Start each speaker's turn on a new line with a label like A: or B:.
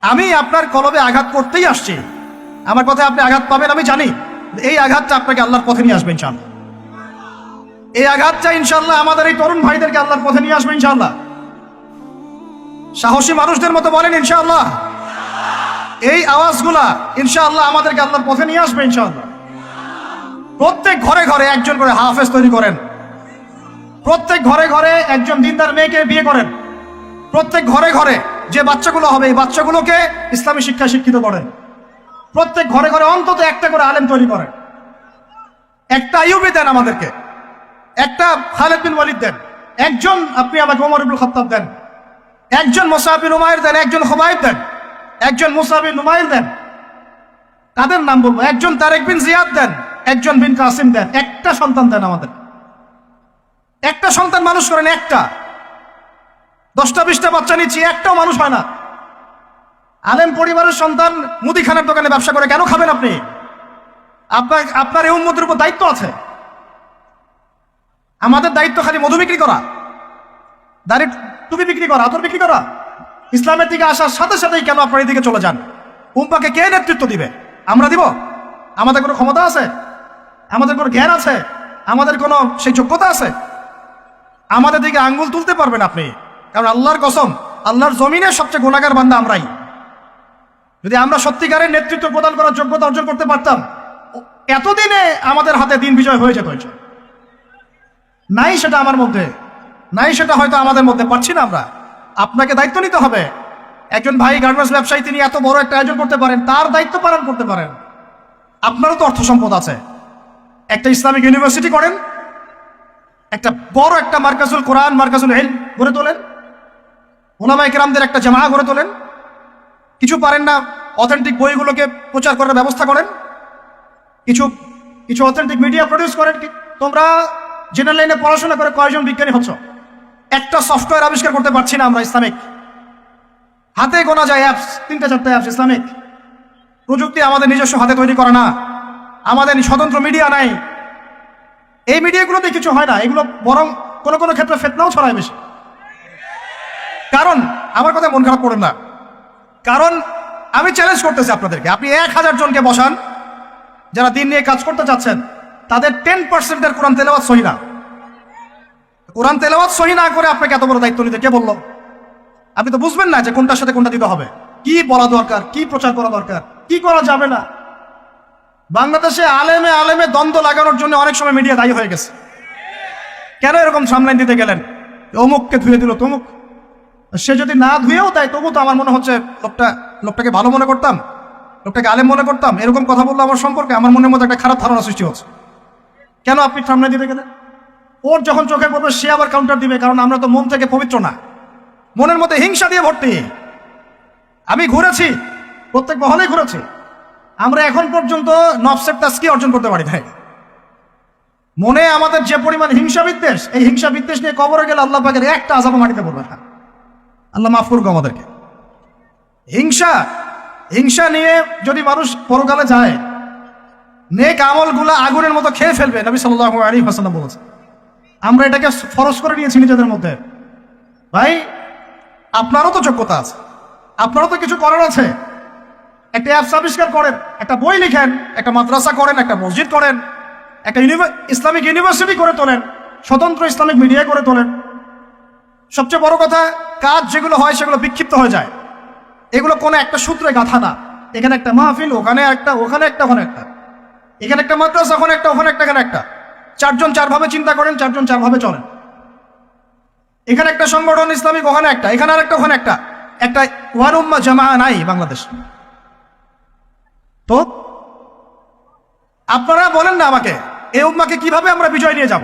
A: আমি আপনার কলবে আঘাত করতেই আসছি। আমার কথায় আপনি আঘাত পাবেন আমি জানি। এই আঘাতটা আপনাকে আল্লাহর পথে নিয়ে আসবে ইনশাআল্লাহ। এই আঘাতটা ইনশাআল্লাহ আমাদের এই তরুণ ভাইদেরকে আল্লাহর পথে নিয়ে আসবে ইনশাআল্লাহ। সাহসী মানুষদের মতো বলেন ইনশাআল্লাহ। এই আওয়াজগুলা ইনশাআল্লাহ আমাদেরকে আল্লাহর পথে নিয়ে আসবে ইনশাআল্লাহ। প্রত্যেক ঘরে ঘরে একজন করে হাফেজ তৈরি করেন। প্রত্যেক ঘরে ঘরে একজন দিনদার মেয়েকে বিয়ে করেন। প্রত্যেক ঘরে ঘরে যে বাচ্চাগুলো হবে এই বাচ্চাগুলোকে ইসলামী শিক্ষায় শিক্ষিত করেন। প্রত্যেক ঘরে ঘরে অন্তত একটা করে আলেম তৈরি করেন। একটা আইয়ুবী দেন আমাদেরকে, একটা খালিদ বিন ওয়ালিদ দেন, একজন আপনি আমাকে ওমর ইবনুল খাত্তাব দেন, একজন মুসআব বিন উমাইর দেন, একজন খুবাইব দেন, একজন মুসা বিন নুমাইর দেন। কাদের নাম বলবো? একজন তারেক বিন জিয়াদ দেন, একজন বিন কাসিম দেন। একটা সন্তান দেন আমাদের, একটা সন্তান মানুষ করেন। একটা 10টা 20টা বাচ্চা নিচ্ছি, একটাও মানুষ হয় না। আলেম পরিবারের সন্তান মুদিখানার দোকানে ব্যবসা করে কেন খাবেন আপনি? আপনার এই উম্মতের উপর দায়িত্ব আছে। আমাদের দায়িত্ব খালি মধু বিক্রি করা, দাড়ি টুপি বিক্রি করা, আতর বিক্রি করা? ইসলামের দিকে আসার সাথে সাথেই কেন আপনার এদিকে চলে যান? উম্মাকে কে নেতৃত্ব দিবে? আমরা দিব? আমাদের কোনো ক্ষমতা আছে? আমাদের কোনো জ্ঞান আছে? আমাদের কোনো সেই যোগ্যতা আছে? আমাদের দিকে আঙ্গুল তুলতে পারবেন আপনি? কারণ আল্লাহর কসম, আল্লাহর জমিনে সবচেয়ে গুনাহগার বান্দা আমরাই। যদি আমরা সত্যিকারের নেতৃত্ব প্রদান করার যোগ্যতা অর্জন করতে পারতাম, এতদিনে আমাদের হাতে দিন বিজয় হয়ে যেত। নাই সেটা আমার মধ্যে, নাই সেটা হয়তো আমাদের মধ্যে পাচ্ছি না আমরা। আপনাকে দায়িত্ব নিতে হবে। একজন ভাই গার্মেন্টস ব্যবসায়ী, তিনি এত বড় একটা আয়োজন করতে পারেন, তার দায়িত্ব পালন করতে পারেন। আপনারও তো অর্থ সম্পদ আছে, একটা ইসলামিক ইউনিভার্সিটি করেন, একটা বড় একটা মার্কাজুল কোরআন, মার্কাজুল ইলম গড়ে তোলেন, উলামায়ে কেরামদের একটা জামাআহ গড়ে তোলেন। কিছু পারেন না, অথেন্টিক বইগুলোকে প্রচার করার ব্যবস্থা করেন। কিছু অথেন্টিক মিডিয়া প্রডিউস করেন। তোমরা জেনারেল লাইনে পড়াশোনা করে কয়জন বিজ্ঞানী হচ্ছ? একটা সফটওয়্যার আবিষ্কার করতে পারছি না আমরা ইসলামিক। হাতে গোনা যায় অ্যাপস, 3টা 4টা অ্যাপস ইসলামিক। প্রযুক্তি আমাদের নিজস্ব হাতে তৈরি করা না, আমাদের স্বতন্ত্র মিডিয়া নাই। এই মিডিয়াগুলোতে কিছু হয় না, এগুলো বরং কোনো কোনো ক্ষেত্রে ফিতনাও ছড়ায় বেশি। কারণ আমার কথা মন খারাপ করেন না, কারণ আমি চ্যালেঞ্জ করতেছি আপনাদেরকে, আপনি 1000 জনকে বসান যারা দিন নিয়ে কাজ করতে চাচ্ছেন, তাদের 10% কোরআন তেলাওয়াত সহি না। কোরআন তেলাওয়াত সহি না করে আপনাকে এত বড় দায়িত্ব নিতে কে বললো? আপনি তো বুঝবেন না যে কোনটার সাথে কোনটা দিতে হবে, কি বলা দরকার, কি প্রচার করা দরকার, কি করা যাবে না। বাংলাদেশে আলেমে আলেমে দ্বন্দ্ব লাগানোর জন্য অনেক সময় মিডিয়া দায়ী হয়ে গেছে। কেন এরকম সামলাইন দিতে গেলেন? অমুককে ধুয়ে দিল তমুক। সে যদি না ধুয়েও দেয় তবু তো আমার মনে হচ্ছে লোকটাকে ভালো মনে করতাম, লোকটাকে আলেম মনে করতাম। এরকম কথা বললো আমার সম্পর্কে, আমার মনের মধ্যে একটা খারাপ ধারণা সৃষ্টি হচ্ছে। কেন আপনি সামনে দিতে গেলেন? ওর যখন চোখে পড়বে সে আবার কাউন্টার দিবে, কারণ আমরা তো মন থেকে পবিত্র না, মনের মধ্যে হিংসা দিয়ে ভর্তি। আমি ঘুরেছি, প্রত্যেক মহলেই ঘুরেছি, আমরা এখন পর্যন্ত নফসের তাজকি অর্জন করতে পারি নাই। মনে আমাদের যে পরিমাণ হিংসা বিদ্বেষ, এই হিংসা বিদ্বেষ নিয়ে কবরে গেলে আল্লাহ পাকের একটা আযাব মাটিতে পড়বে না। আল্লাহ মাফ করুক আমাদেরকে। হিংসা নিয়ে যদি মানুষ পরকালে যায়, নেক আমলগুলা আগুনের মতো খেয়ে ফেলবে। নবী সাল্লাল্লাহু আলাইহি ওয়াসাল্লাম বলেছেন। আমরা এটাকে ফরজ করে নিয়েছি নিজেদের মধ্যে। ভাই, আপনারও তো যোগ্যতা আছে, আপনারও তো কিছু করার আছে। একটা অ্যাপস আবিষ্কার করেন, একটা বই লিখেন, একটা মাদ্রাসা করেন, একটা মসজিদ করেন, একটা ইসলামিক ইউনিভার্সিটি করে তোলেন, স্বতন্ত্র ইসলামিক মিডিয়া করে তোলেন। সবচেয়ে বড় কথা, কাজ যেগুলো হয় সেগুলো বিক্ষিপ্ত হয়ে যায়। এগুলো কোনো একটা সূত্রে গাঁথা না। এখানে একটা মাহফিল, ওখানে একটা, ওখানে একটা, ওখানে একটা, এখানে একটা মাদ্রাসা, ওখানে একটা, ওখানে একটা, এখানে একটা। 4 জন 4 ভাবে চিন্তা করেন, 4 জন 4 ভাবে চলেন। এখানে একটা সংগঠন ইসলামিক, ওখানে একটা, এখানে আর একটা, ওখানে একটা। একটা ওয়ান উম্মাহ জামাআহ নাই বাংলাদেশ। তো আপনারা বলেন না আমাকে, এই উম্মাহকে কিভাবে আমরা বিজয় নিয়ে যাব?